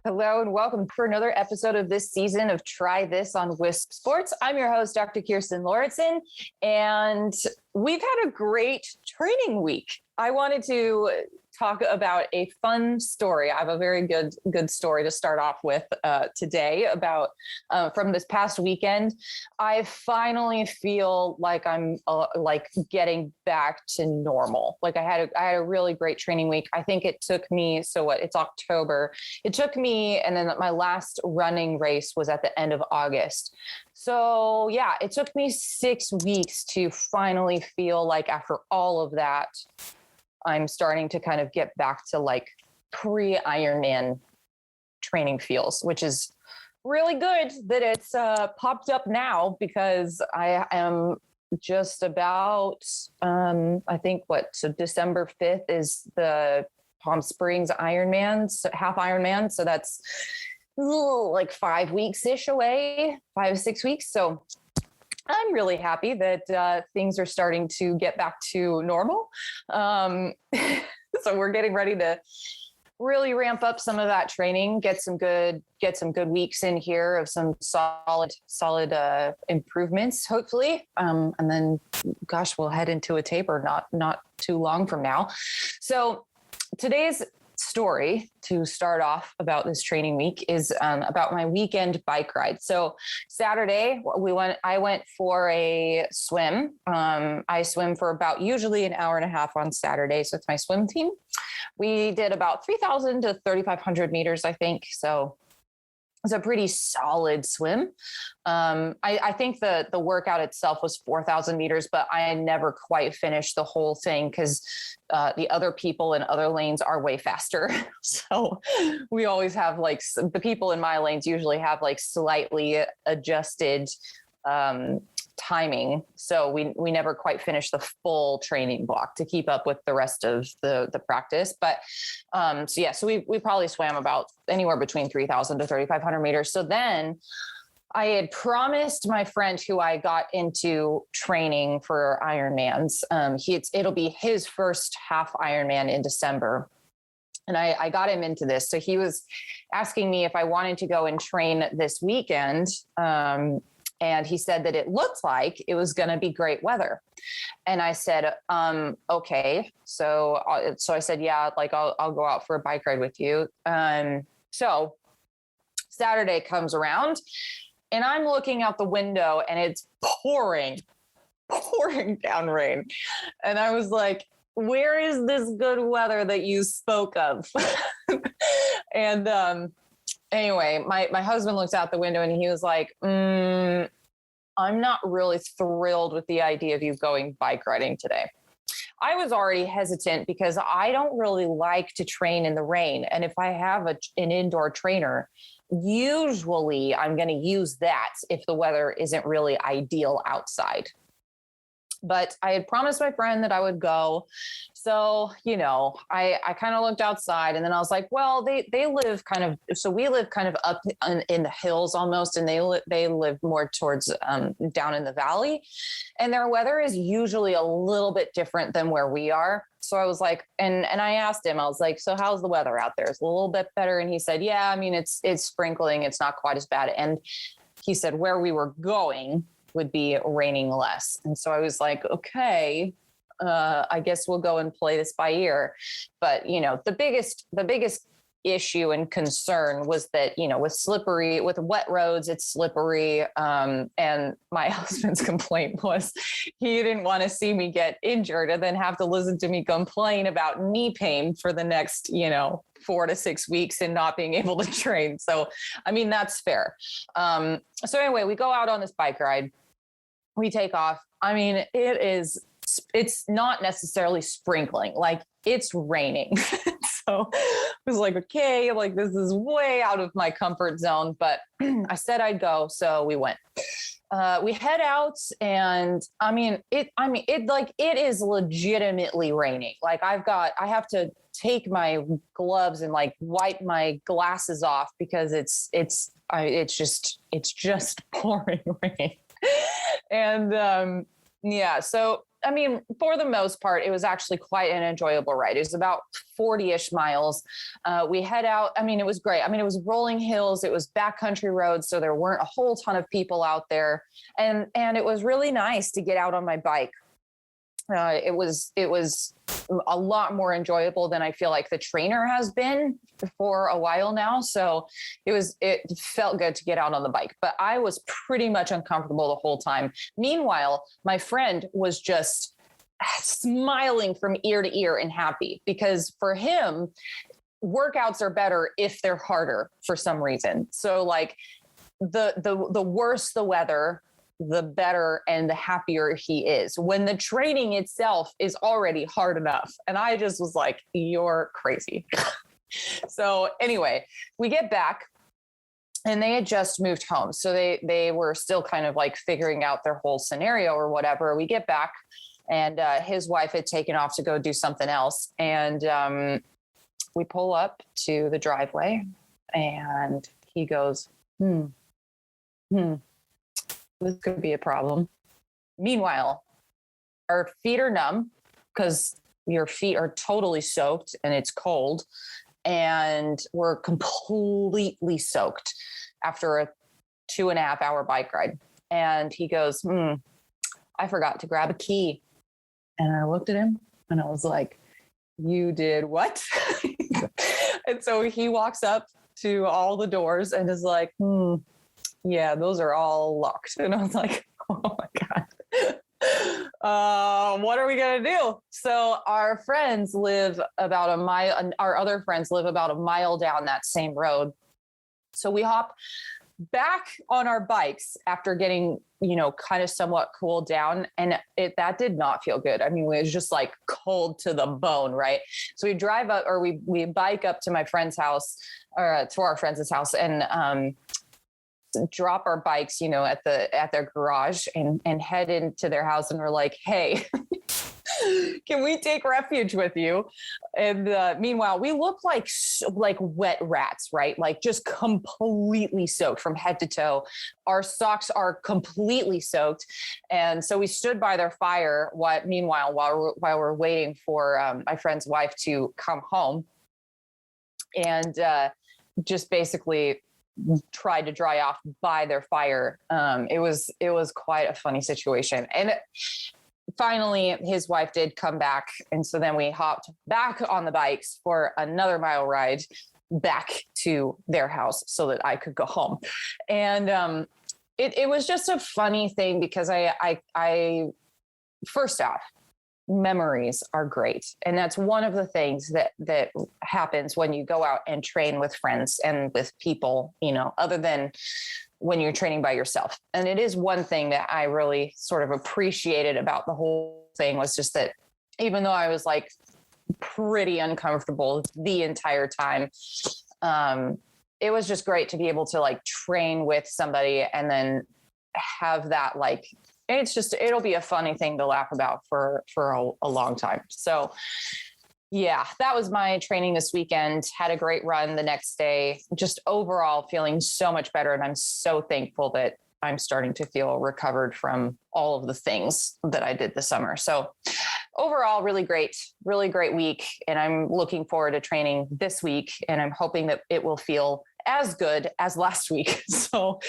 Hello and welcome for another episode of this season of Try This on Wisp Sports. I'm your host, Dr. Kirstin Lauritzen, and we've had a great training week. I wanted to talk about a fun story. I have a very good story to start off with today about from this past weekend. I finally feel like I'm like getting back to normal. Like I had a really great training week. I think it took me, it's October. It took me, and then my last running race was at the end of August. So yeah, it took me 6 weeks to finally feel like after all of that, I'm starting to kind of get back to like pre-Ironman training feels, which is really good that it's popped up now, because I am just about, I think so December 5th is the Palm Springs Ironman, half Ironman. So that's like 5 weeks-ish away, 5 to 6 weeks. So I'm really happy that things are starting to get back to normal. So we're getting ready to really ramp up some of that training, get some good weeks in here of some solid improvements, hopefully. And then, gosh, we'll head into a taper not too long from now. So today's story to start off about this training week is about my weekend bike ride. So Saturday I went for a swim. I swim for about usually an hour and a half on Saturdays with my swim team. We did about 3,000 to 3,500 meters, I think. So it's a pretty solid swim. I think the workout itself was 4,000 meters, but I never quite finished the whole thing because the other people in other lanes are way faster. So we always have like the people in my lanes usually have like slightly adjusted timing. So we never quite finished the full training block to keep up with the rest of the practice. But so we probably swam about anywhere between 3,000 to 3,500 meters. So then I had promised my friend who I got into training for Ironmans, it'll be his first half Ironman in December. And I got him into this. So he was asking me if I wanted to go and train this weekend. And he said that it looked like it was going to be great weather. And I said, okay. So I said, yeah, like I'll go out for a bike ride with you. So Saturday comes around and I'm looking out the window and it's pouring down rain. And I was like, where is this good weather that you spoke of? And, anyway, my husband looked out the window and he was like, I'm not really thrilled with the idea of you going bike riding today. I was already hesitant because I don't really like to train in the rain. And if I have an indoor trainer, usually I'm going to use that if the weather isn't really ideal outside. But I had promised my friend that I would go. So, I kind of looked outside and then I was like, well, we live kind of up in the hills almost. And they live more towards down in the valley, and their weather is usually a little bit different than where we are. So I was like, and I asked him, I was like, so how's the weather out there? It's a little bit better. And he said, yeah, I mean, it's sprinkling. It's not quite as bad. And he said where we were going would be raining less. And so I was like, okay, I guess we'll go and play this by ear. But, the biggest issue and concern was that, with wet roads, it's slippery. And my husband's complaint was he didn't want to see me get injured and then have to listen to me complain about knee pain for the next, 4 to 6 weeks and not being able to train. So, I mean, that's fair. So anyway, we go out on this bike ride, we take off. I mean, it's not necessarily sprinkling, like it's raining. So I was like, okay, like this is way out of my comfort zone, but I said I'd go. So we went. We head out and it is legitimately raining. Like I have to take my gloves and like wipe my glasses off because it's just pouring rain. And, so I mean, for the most part, it was actually quite an enjoyable ride. It was about 40-ish miles. We head out. I mean, it was great. I mean, it was rolling hills. It was backcountry roads. So there weren't a whole ton of people out there. And it was really nice to get out on my bike. It was a lot more enjoyable than I feel like the trainer has been for a while now. So it felt good to get out on the bike, but I was pretty much uncomfortable the whole time. Meanwhile, my friend was just smiling from ear to ear and happy, because for him, workouts are better if they're harder for some reason. So like the worse the weather, the better and the happier he is when the training itself is already hard enough. And I just was like, you're crazy. So anyway, we get back and they had just moved home. So they were still kind of like figuring out their whole scenario or whatever. We get back and his wife had taken off to go do something else. And we pull up to the driveway and he goes, this could be a problem. Meanwhile, our feet are numb because your feet are totally soaked and it's cold. And we're completely soaked after a 2.5 hour bike ride. And he goes, I forgot to grab a key. And I looked at him and I was like, you did what? And so he walks up to all the doors and is like, yeah, those are all locked. And I was like, oh my God. What are we going to do? So our friends live about a mile, and our other friends live about a mile down that same road. So we hop back on our bikes after getting, kind of somewhat cooled down. And that did not feel good. I mean, it was just like cold to the bone, right? So we drive up, or we bike up to my friend's house, or to our friend's house, and drop our bikes, at their garage and head into their house. And we're like, hey, can we take refuge with you? And meanwhile, we look like wet rats, right? Like just completely soaked from head to toe. Our socks are completely soaked. And so we stood by their fire. Meanwhile, while we're waiting for my friend's wife to come home, and just basically tried to dry off by their fire. It was quite a funny situation. And finally his wife did come back. And so then we hopped back on the bikes for another mile ride back to their house so that I could go home. And it was just a funny thing because I first off, memories are great. And that's one of the things that happens when you go out and train with friends and with people, other than when you're training by yourself. And it is one thing that I really sort of appreciated about the whole thing, was just that even though I was like pretty uncomfortable the entire time, it was just great to be able to like train with somebody and then have that like, it'll be a funny thing to laugh about for a long time. So yeah, that was my training this weekend. Had a great run the next day, just overall feeling so much better. And I'm so thankful that I'm starting to feel recovered from all of the things that I did this summer. So overall, really great week. And I'm looking forward to training this week. And I'm hoping that it will feel as good as last week. So,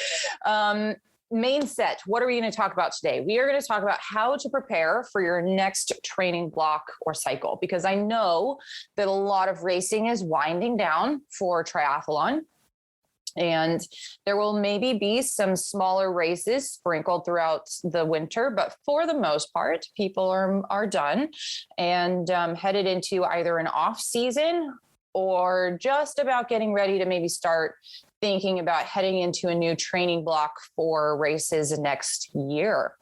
main set, what are we going to talk about today? We are going to talk about how to prepare for your next training block or cycle, because I know that a lot of racing is winding down for triathlon. And there will maybe be some smaller races sprinkled throughout the winter, but for the most part, people are done and headed into either an off season or just about getting ready to maybe start thinking about heading into a new training block for races next year.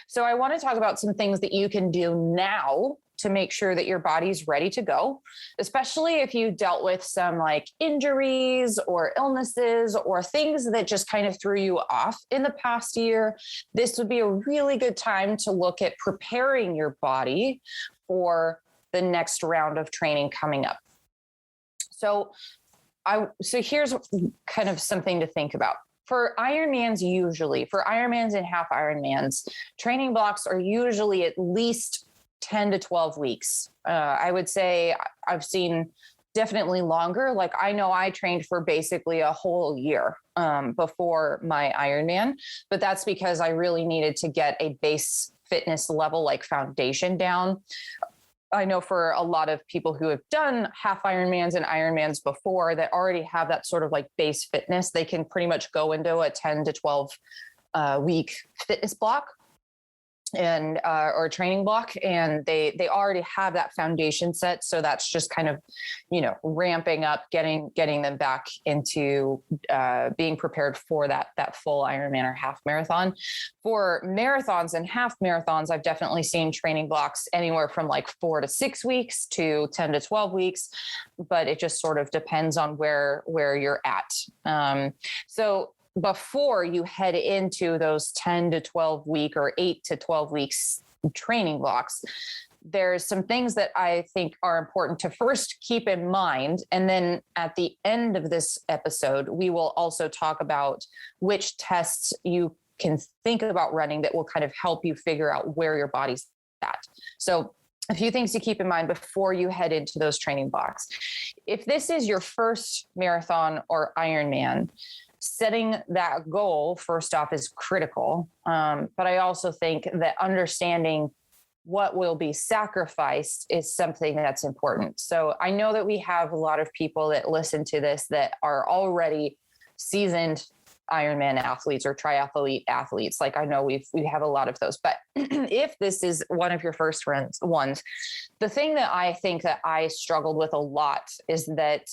So I want to talk about some things that you can do now to make sure that your body's ready to go, especially if you dealt with some like injuries or illnesses or things that just kind of threw you off in the past year. This would be a really good time to look at preparing your body for the next round of training coming up. So here's kind of something to think about. for Ironmans, usually for Ironmans and half Ironmans, training blocks are usually at least 10 to 12 weeks. I would say I've seen definitely longer. Like I know I trained for basically a whole year before my Ironman, but that's because I really needed to get a base fitness level, like foundation down. I know for a lot of people who have done half Ironmans and Ironmans before that already have that sort of like base fitness, they can pretty much go into a 10 to 12 week fitness block and or training block, and they already have that foundation set. So that's just kind of, ramping up, getting them back into being prepared for that full Ironman or half marathon. For marathons and half marathons, I've definitely seen training blocks anywhere from like 4 to 6 weeks to 10 to 12 weeks, but it just sort of depends on where you're at. So before you head into those 10 to 12 week or 8 to 12 weeks training blocks, there's some things that I think are important to first keep in mind. And then at the end of this episode, we will also talk about which tests you can think about running that will kind of help you figure out where your body's at. So a few things to keep in mind before you head into those training blocks. If this is your first marathon or Ironman, setting that goal first off is critical. But I also think that understanding what will be sacrificed is something that's important. So I know that we have a lot of people that listen to this that are already seasoned Ironman athletes or triathlete athletes. Like I know we have a lot of those, but if this is one of your first ones, the thing that I think that I struggled with a lot is that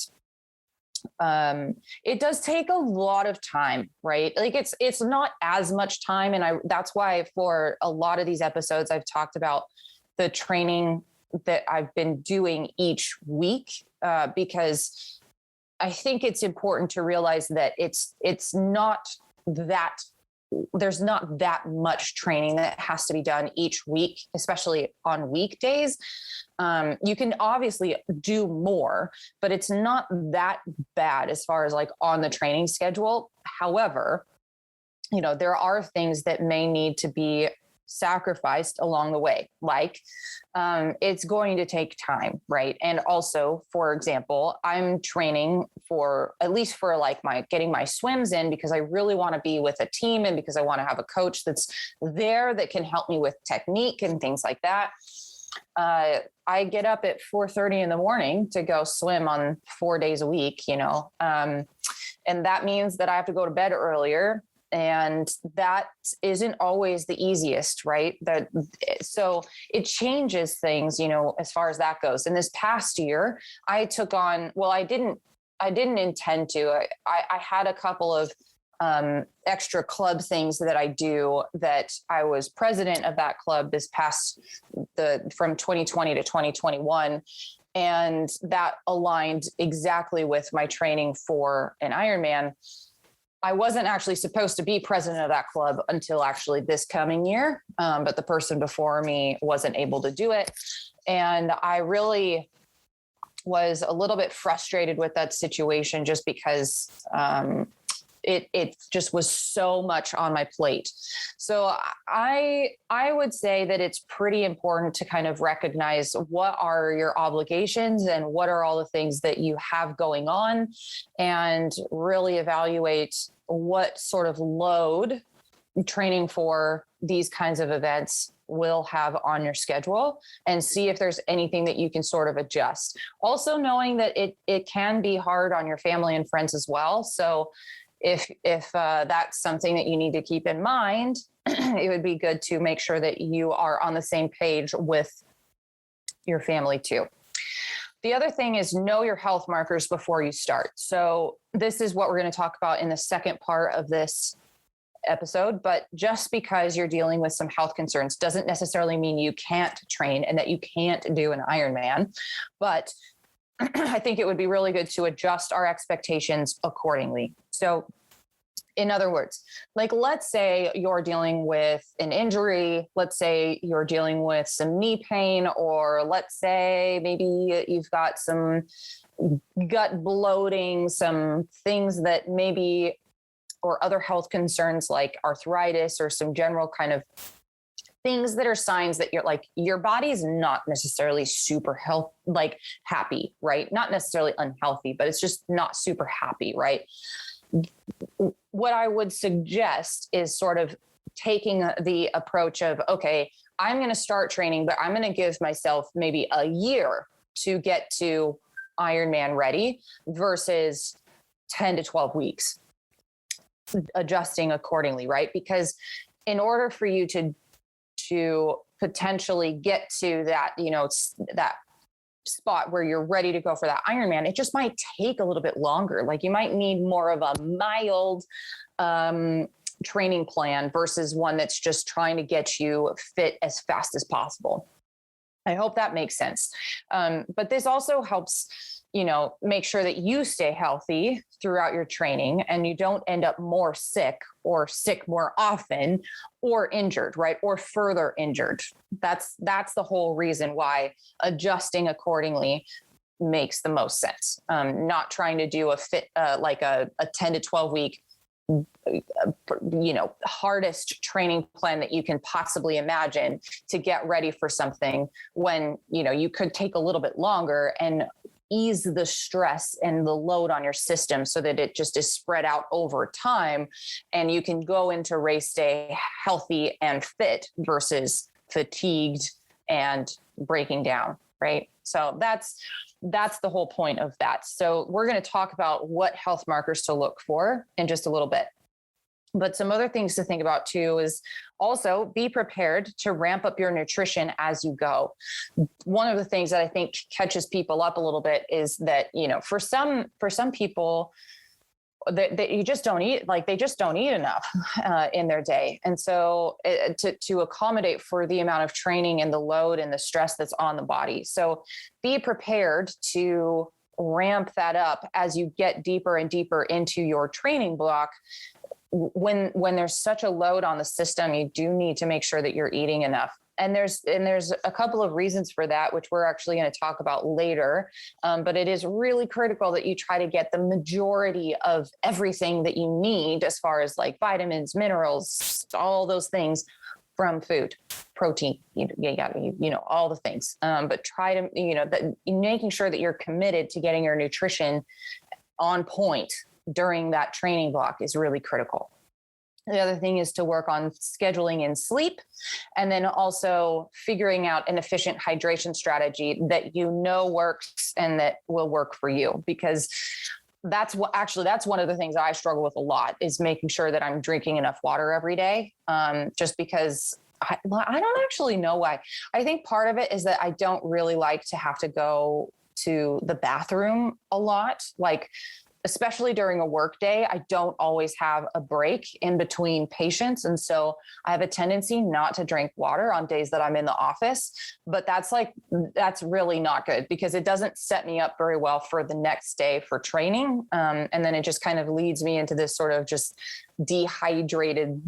it does take a lot of time, right? Like it's not as much time. And that's why for a lot of these episodes, I've talked about the training that I've been doing each week, because I think it's important to realize that it's not that there's not that much training that has to be done each week, especially on weekdays. You can obviously do more, but it's not that bad as far as like on the training schedule. However, there are things that may need to be sacrificed along the way. Like it's going to take time, right? And also, for example, I'm training for at least for like getting my swims in because I really want to be with a team and because I want to have a coach that's there that can help me with technique and things like that. I get up at 4:30 in the morning to go swim on 4 days a week, and that means that I have to go to bed earlier. And that isn't always the easiest, right? So it changes things, as far as that goes. And this past year, I took on, I didn't intend to. I had a couple of extra club things that I do that I was president of that club from 2020 to 2021. And that aligned exactly with my training for an Ironman. I wasn't actually supposed to be president of that club until actually this coming year. But the person before me wasn't able to do it. And I really was a little bit frustrated with that situation just because, it just was so much on my plate. So I would say that it's pretty important to kind of recognize what are your obligations and what are all the things that you have going on, and really evaluate what sort of load training for these kinds of events will have on your schedule, and see if there's anything that you can sort of adjust. Also knowing that it can be hard on your family and friends as well. So if that's something that you need to keep in mind, it would be good to make sure that you are on the same page with your family too. The other thing is know your health markers before you start. So this is what we're going to talk about in the second part of this episode, but just because you're dealing with some health concerns doesn't necessarily mean you can't train and that you can't do an Ironman. But I think it would be really good to adjust our expectations accordingly. So in other words, like, let's say you're dealing with an injury, let's say you're dealing with some knee pain, or let's say maybe you've got some gut bloating, some things that maybe or other health concerns like arthritis or some general kind of things that are signs that you're like, your body's not necessarily super happy, right? Not necessarily unhealthy, but it's just not super happy, right? What I would suggest is sort of taking the approach of, okay, I'm going to start training, but I'm going to give myself maybe a year to get to Ironman ready versus 10 to 12 weeks, adjusting accordingly, right? Because in order for you to potentially get to that, that spot where you're ready to go for that Ironman, it just might take a little bit longer. Like you might need more of a mild training plan versus one that's just trying to get you fit as fast as possible. I hope that makes sense. But this also helps, make sure that you stay healthy throughout your training and you don't end up more sick or sick more often or injured, right? Or further injured. That's the whole reason why adjusting accordingly makes the most sense. Not trying to do a 10 to 12 week hardest training plan that you can possibly imagine to get ready for something when, you could take a little bit longer and ease the stress and the load on your system so that it just is spread out over time and you can go into race day healthy and fit versus fatigued and breaking down, right? So that's the whole point of that. So we're going to talk about what health markers to look for in just a little bit. But some other things to think about too is also be prepared to ramp up your nutrition as you go. One of the things that I think catches people up a little bit is that, for some people that you just don't eat, they just don't eat enough in their day. And so to accommodate for the amount of training and the load and the stress that's on the body. So be prepared to ramp that up as you get deeper and deeper into your training block. When there's such a load on the system, you do need to make sure that you're eating enough. And there's a couple of reasons for that, which we're actually going to talk about later. But it is really critical that you try to get the majority of everything that you need as far as like vitamins, minerals, all those things from food, protein, all the things. But try to, making sure that you're committed to getting your nutrition on point during that training block is really critical. The other thing is to work on scheduling in sleep and then also figuring out an efficient hydration strategy that works and that will work for you, because that's one of the things I struggle with a lot is making sure that I'm drinking enough water every day. Just because I don't actually know why. I think part of it is that I don't really like to have to go to the bathroom a lot. Especially during a work day, I don't always have a break in between patients. And so I have a tendency not to drink water on days that I'm in the office, but that's really not good because it doesn't set me up very well for the next day for training. And then it just kind of leads me into this sort of just dehydrated,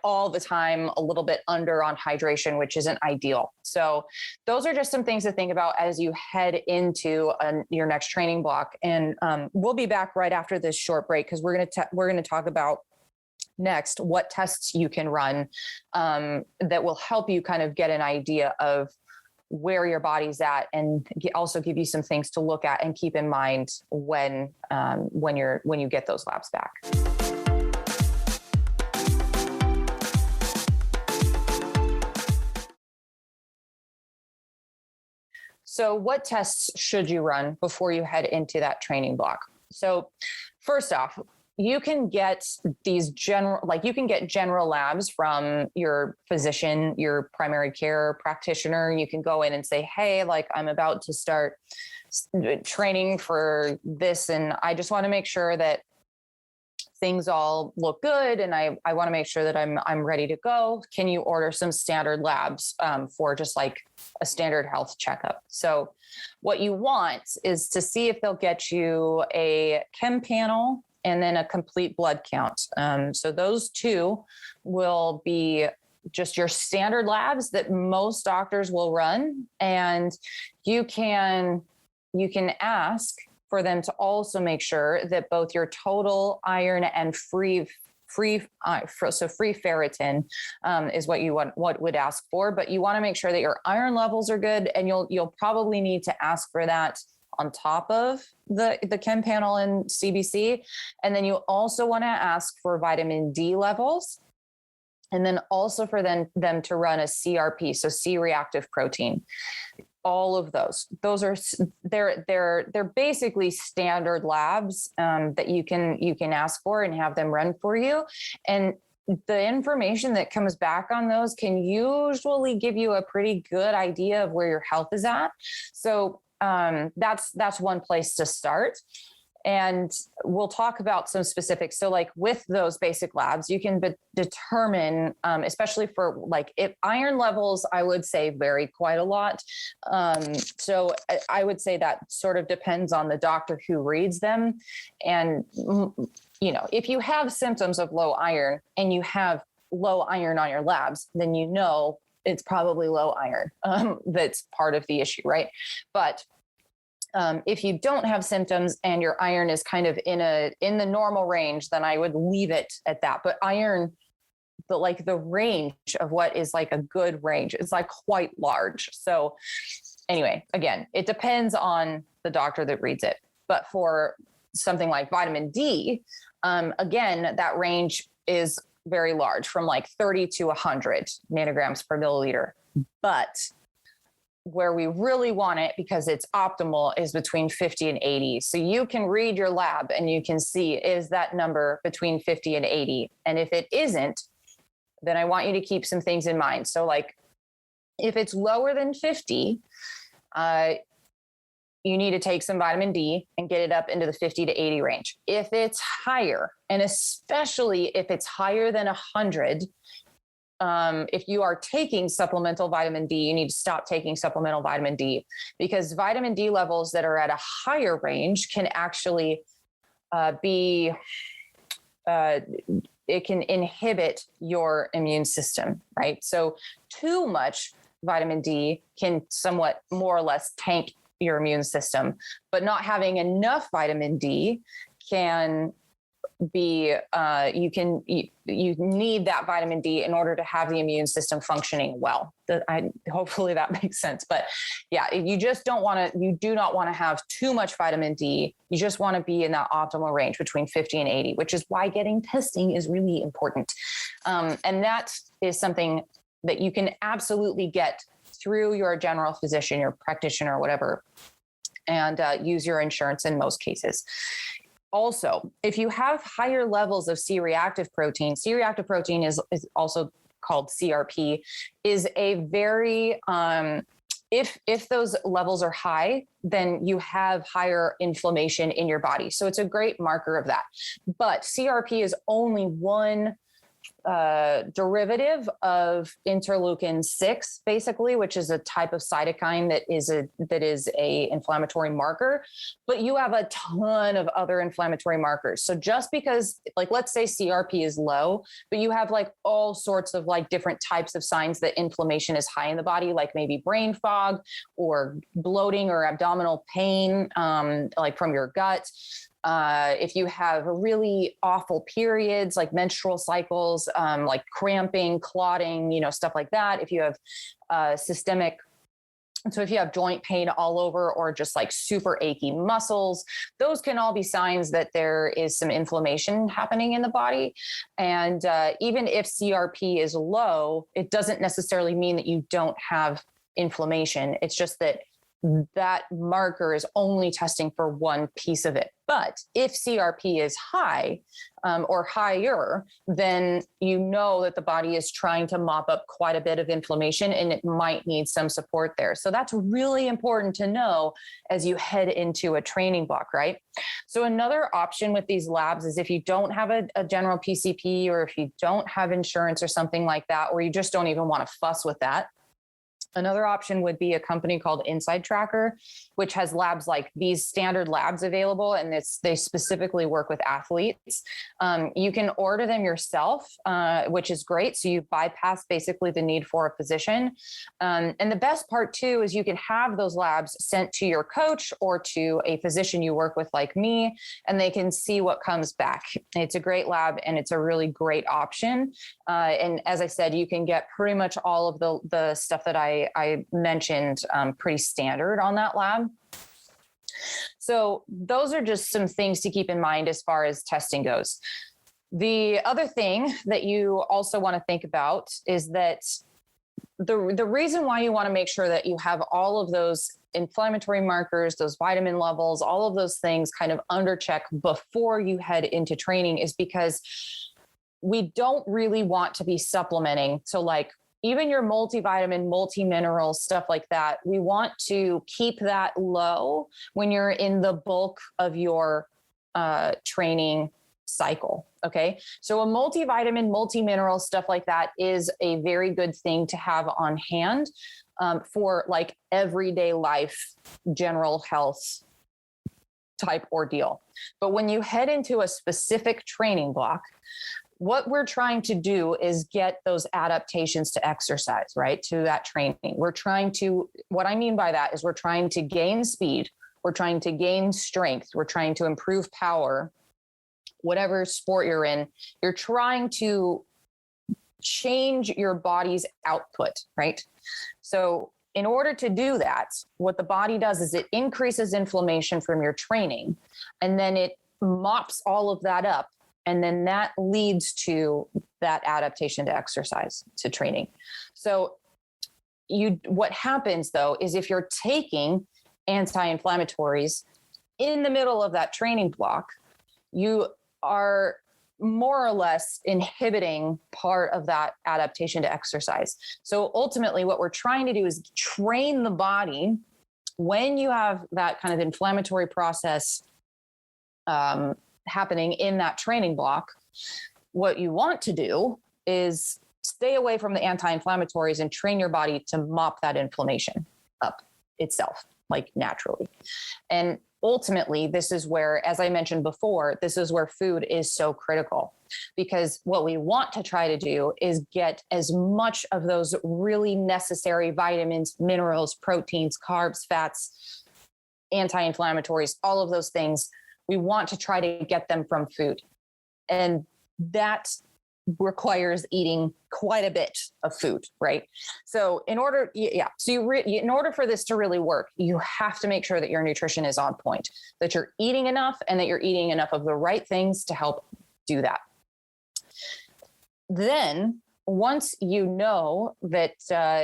all the time, a little bit under on hydration, which isn't ideal. So those are just some things to think about as you head into your next training block. And we'll be back right after this short break because we're going to talk about next what tests you can run that will help you kind of get an idea of where your body's at and also give you some things to look at and keep in mind when you get those labs back. So what tests should you run before you head into that training block? So first off, you can get general labs from your physician, your primary care practitioner. You can go in and say, hey, I'm about to start training for this. And I just want to make sure that things all look good. And I want to make sure that I'm ready to go. Can you order some standard labs for just a standard health checkup? So what you want is to see if they'll get you a chem panel and then a complete blood count. So those two will be just your standard labs that most doctors will run. And you can ask for them to also make sure that both your total iron and free ferritin is what would ask for, but you want to make sure that your iron levels are good, and you'll probably need to ask for that on top of the chem panel and CBC. And then you also want to ask for vitamin D levels, and then also for them to run a CRP, so C-reactive protein. All of those are they're basically standard labs that you can ask for and have them run for you. And the information that comes back on those can usually give you a pretty good idea of where your health is at. So that's one place to start. And we'll talk about some specifics. So like with those basic labs, you can determine, especially for like if iron levels, I would say vary quite a lot. So I would say that sort of depends on the doctor who reads them. And, if you have symptoms of low iron and you have low iron on your labs, then it's probably low iron. That's part of the issue, right? But if you don't have symptoms and your iron is kind of in the normal range, then I would leave it at that. But iron, the range of what is like a good range is like quite large. So anyway, again, it depends on the doctor that reads it. But for something like vitamin D, again, that range is very large, from like 30 to 100 nanograms per milliliter. But where we really want it, because it's optimal, is between 50 and 80. So you can read your lab and you can see, is that number between 50 and 80? And if it isn't, then I want you to keep some things in mind. So like if it's lower than 50, you need to take some vitamin D and get it up into the 50 to 80 range. If it's higher, and especially if it's higher than 100, if you are taking supplemental vitamin D, you need to stop taking supplemental vitamin D, because vitamin D levels that are at a higher range can actually it can inhibit your immune system, right? So too much vitamin D can somewhat more or less tank your immune system, but not having enough vitamin D can be you need that vitamin D in order to have the immune system functioning well. Hopefully that makes sense. But yeah, you do not want to have too much vitamin D. You just want to be in that optimal range between 50 and 80, which is why getting testing is really important. And that is something that you can absolutely get through your general physician, your practitioner, whatever, and use your insurance in most cases. Also, if you have higher levels of C-reactive protein is also called CRP, is a very, if those levels are high, then you have higher inflammation in your body. So it's a great marker of that. But CRP is only one derivative of interleukin-6, basically, which is a type of cytokine that is a inflammatory marker. But you have a ton of other inflammatory markers. So just because, like, let's say CRP is low, but you have like all sorts of like different types of signs that inflammation is high in the body, like maybe brain fog or bloating or abdominal pain, like from your gut. If you have really awful periods, like menstrual cycles, like cramping, clotting, stuff like that. If you have so if you have joint pain all over, or just like super achy muscles, those can all be signs that there is some inflammation happening in the body. And even if CRP is low, it doesn't necessarily mean that you don't have inflammation. It's just that marker is only testing for one piece of it. But if CRP is high or higher, then you know that the body is trying to mop up quite a bit of inflammation, and it might need some support there. So that's really important to know as you head into a training block, right? So another option with these labs is if you don't have a general PCP, or if you don't have insurance or something like that, or you just don't even want to fuss with that, Another option would be a company called Inside Tracker, which has labs like these standard labs available, and they specifically work with athletes. You can order them yourself, which is great. So you bypass basically the need for a physician. And the best part too is you can have those labs sent to your coach or to a physician you work with like me, and they can see what comes back. It's a great lab and it's a really great option. And as I said, you can get pretty much all of the stuff that I mentioned pretty standard on that lab. So those are just some things to keep in mind as far as testing goes. The other thing that you also want to think about is that the reason why you want to make sure that you have all of those inflammatory markers, those vitamin levels, all of those things kind of under check before you head into training is because we don't really want to be supplementing. So like even your multivitamin, multi-mineral, stuff like that, we want to keep that low when you're in the bulk of your training cycle. Okay. So a multivitamin, multi-mineral, stuff like that is a very good thing to have on hand for like everyday life, general health type ordeal. But when you head into a specific training block, what we're trying to do is get those adaptations to exercise, right? To that training. What I mean by that is we're trying to gain speed. We're trying to gain strength. We're trying to improve power, whatever sport you're in. You're trying to change your body's output, right? So in order to do that, what the body does is it increases inflammation from your training, and then it mops all of that up. And then that leads to that adaptation to exercise, to training. So what happens though, is if you're taking anti-inflammatories in the middle of that training block, you are more or less inhibiting part of that adaptation to exercise. So ultimately what we're trying to do is train the body when you have that kind of inflammatory process happening in that training block. What you want to do is stay away from the anti-inflammatories and train your body to mop that inflammation up itself, like naturally. And ultimately, this is where, as I mentioned before, this is where food is so critical, because what we want to try to do is get as much of those really necessary vitamins, minerals, proteins, carbs, fats, anti-inflammatories, all of those things. We want to try to get them from food. And that requires eating quite a bit of food, right? So in order for this to really work, you have to make sure that your nutrition is on point, that you're eating enough and that you're eating enough of the right things to help do that. Then once you know that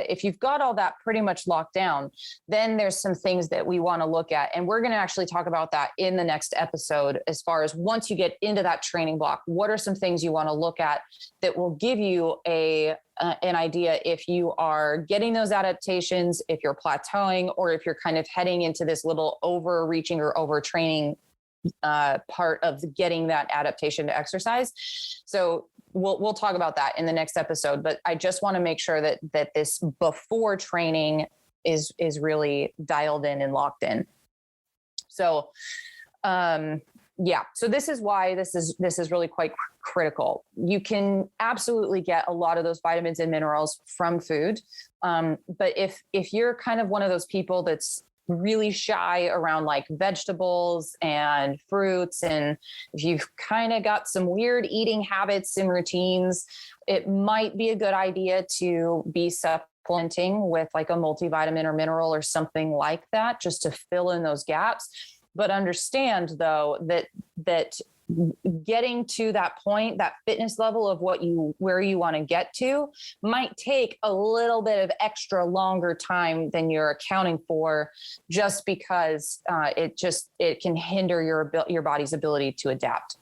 if you've got all that pretty much locked down, then there's some things that we want to look at. And we're going to actually talk about that in the next episode. As far as once you get into that training block, what are some things you want to look at that will give you an idea if you are getting those adaptations, if you're plateauing, or if you're kind of heading into this little overreaching or overtraining part of getting that adaptation to exercise. So we'll talk about that in the next episode, but I just want to make sure that this before training is really dialed in and locked in. So, so this is why this is really quite critical. You can absolutely get a lot of those vitamins and minerals from food. But if you're kind of one of those people that's really shy around like vegetables and fruits, and if you've kind of got some weird eating habits and routines, it might be a good idea to be supplementing with like a multivitamin or mineral or something like that, just to fill in those gaps. But understand though that getting to that point, that fitness level of where you want to get to, might take a little bit of extra longer time than you're accounting for, just because it can hinder your body's ability to adapt.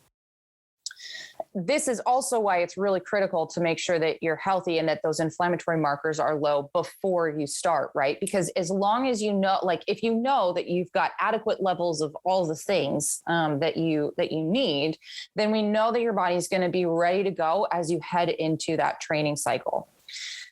This is also why it's really critical to make sure that you're healthy and that those inflammatory markers are low before you start, right? Because as long as you know, like if you know that you've got adequate levels of all the things that you need, then we know that your body's going to be ready to go as you head into that training cycle.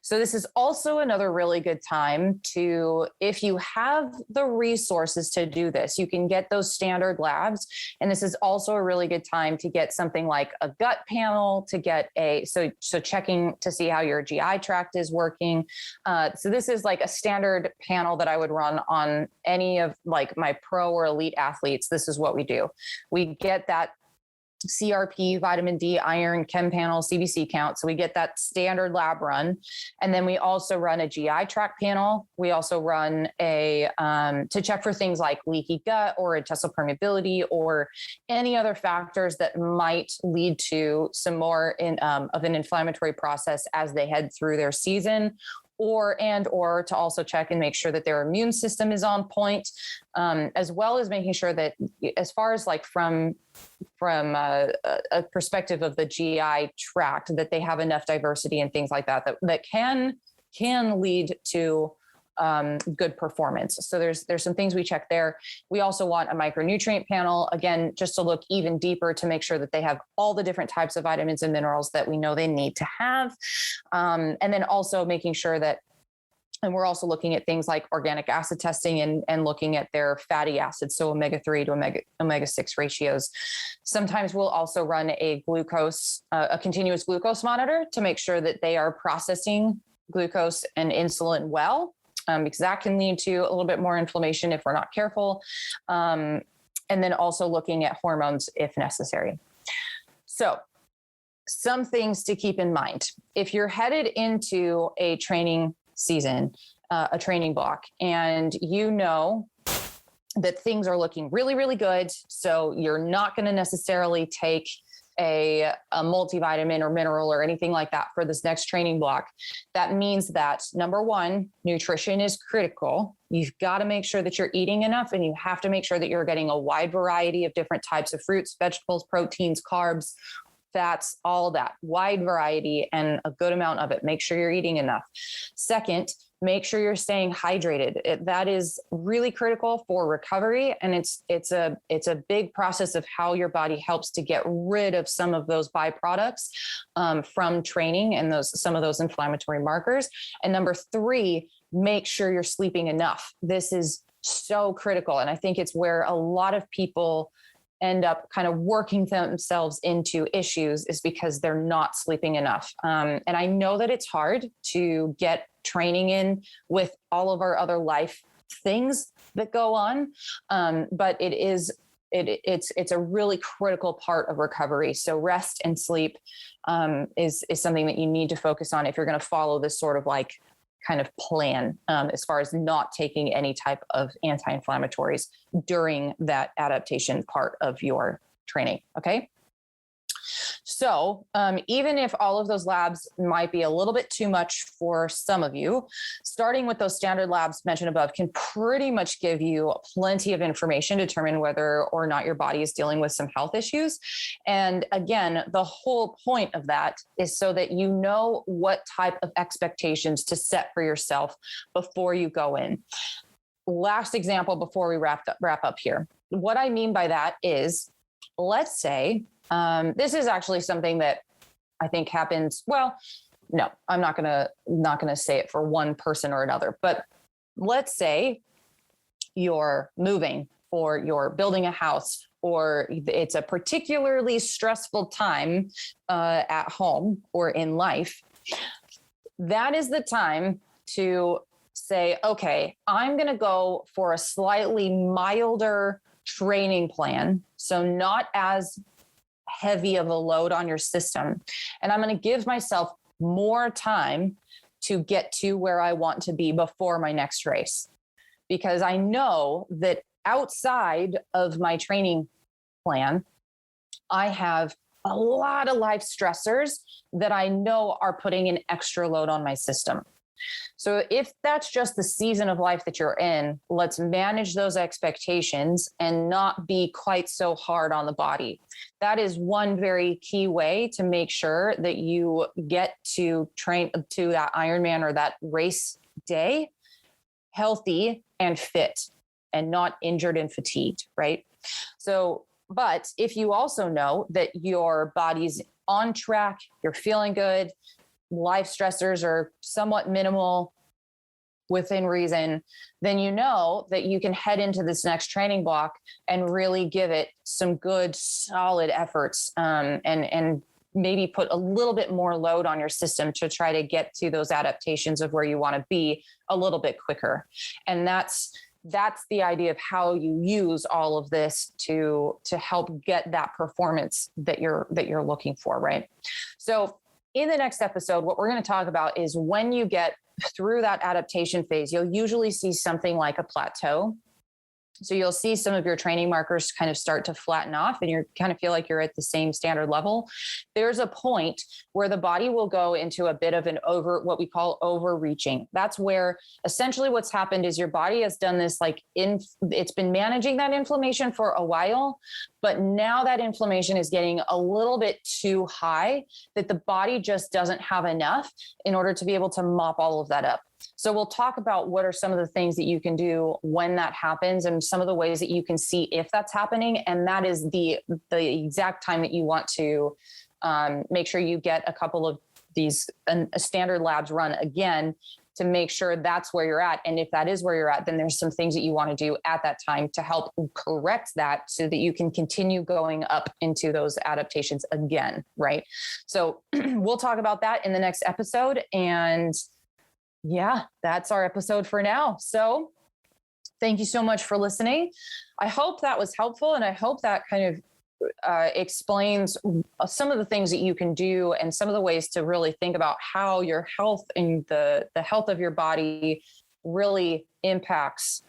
So this is also another really good time to, if you have the resources to do this, you can get those standard labs. And this is also a really good time to get something like a gut panel, to get so checking to see how your GI tract is working. So this is like a standard panel that I would run on any of like my pro or elite athletes. This is what we do. We get that CRP, vitamin D, iron, chem panel, CBC count. So we get that standard lab run. And then we also run a GI tract panel. We also run to check for things like leaky gut or intestinal permeability or any other factors that might lead to some more of an inflammatory process as they head through their season, or to also check and make sure that their immune system is on point, as well as making sure that, as far as like from a perspective of the GI tract, that they have enough diversity and things like that can lead to good performance. So there's some things we check there. We also want a micronutrient panel, again, just to look even deeper to make sure that they have all the different types of vitamins and minerals that we know they need to have. And then also making sure that, and we're also looking at things like organic acid testing and looking at their fatty acids, so omega-3 to omega-6 ratios. Sometimes we'll also run a continuous glucose monitor to make sure that they are processing glucose and insulin well. Because that can lead to a little bit more inflammation if we're not careful. And then also looking at hormones if necessary. So some things to keep in mind. If you're headed into a training season, a training block, and you know that things are looking really, really good, so you're not going to necessarily take a multivitamin or mineral or anything like that for this next training block, that means that, number one, nutrition is critical. You've got to make sure that you're eating enough, and you have to make sure that you're getting a wide variety of different types of fruits, vegetables, proteins, carbs, fats, all that wide variety and a good amount of it. Make sure you're eating enough. Second, make sure you're staying hydrated. That is really critical for recovery. And it's a big process of how your body helps to get rid of some of those byproducts from training and some of those inflammatory markers. And number three, make sure you're sleeping enough. This is so critical. And I think it's where a lot of people end up kind of working themselves into issues, is because they're not sleeping enough. And I know that it's hard to get training in with all of our other life things that go on. But it's a really critical part of recovery. So rest and sleep is something that you need to focus on if you're going to follow this sort of like kind of plan as far as not taking any type of anti-inflammatories during that adaptation part of your training. Okay. So even if all of those labs might be a little bit too much for some of you, starting with those standard labs mentioned above can pretty much give you plenty of information to determine whether or not your body is dealing with some health issues. And again, the whole point of that is so that you know what type of expectations to set for yourself before you go in. Last example before we wrap up here. What I mean by that is, let's say, this is actually something that I think happens. Well, no, I'm not gonna say it for one person or another, but let's say you're moving or you're building a house, or it's a particularly stressful time at home or in life. That is the time to say, okay, I'm going to go for a slightly milder training plan. So not as heavy of a load on your system. And I'm going to give myself more time to get to where I want to be before my next race. Because I know that outside of my training plan, I have a lot of life stressors that I know are putting an extra load on my system. So if that's just the season of life that you're in, let's manage those expectations and not be quite so hard on the body. That is one very key way to make sure that you get to train to that Ironman or that race day healthy and fit and not injured and fatigued, right? So, but if you also know that your body's on track, you're feeling good, life stressors are somewhat minimal within reason, then you know that you can head into this next training block and really give it some good, solid efforts, and maybe put a little bit more load on your system to try to get to those adaptations of where you want to be a little bit quicker. And that's the idea of how you use all of this to help get that performance that you're looking for, right? So in the next episode, what we're going to talk about is when you get through that adaptation phase, you'll usually see something like a plateau. So you'll see some of your training markers kind of start to flatten off and you kind of feel like you're at the same standard level. There's a point where the body will go into a bit of an what we call overreaching. That's where essentially what's happened is your body has done this, it's been managing that inflammation for a while, but now that inflammation is getting a little bit too high that the body just doesn't have enough in order to be able to mop all of that up. So we'll talk about what are some of the things that you can do when that happens and some of the ways that you can see if that's happening. And that is the exact time that you want to make sure you get a couple of these standard labs run again to make sure that's where you're at. And if that is where you're at, then there's some things that you want to do at that time to help correct that so that you can continue going up into those adaptations again, right? So we'll talk about that in the next episode. And yeah, that's our episode for now. So thank you so much for listening. I hope that was helpful. And I hope that kind of explains some of the things that you can do and some of the ways to really think about how your health and the health of your body really impacts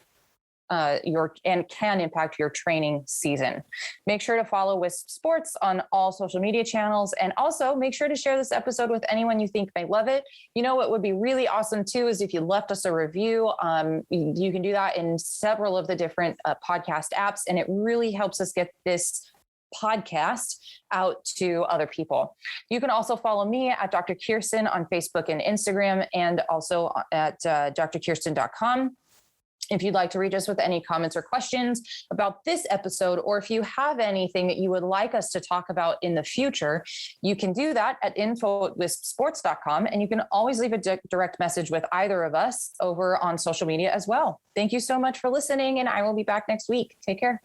can impact your training season. Make sure to follow Wisp Sports on all social media channels, and also make sure to share this episode with anyone you think may love it. You know what would be really awesome too is if you left us a review. You can do that in several of the different podcast apps, and it really helps us get this podcast out to other people. You can also follow me at Dr. Kirstin on Facebook and Instagram, and also at drkirstin.com. If you'd like to reach us with any comments or questions about this episode, or if you have anything that you would like us to talk about in the future, you can do that at info@wispsports.com. And you can always leave a direct message with either of us over on social media as well. Thank you so much for listening, and I will be back next week. Take care.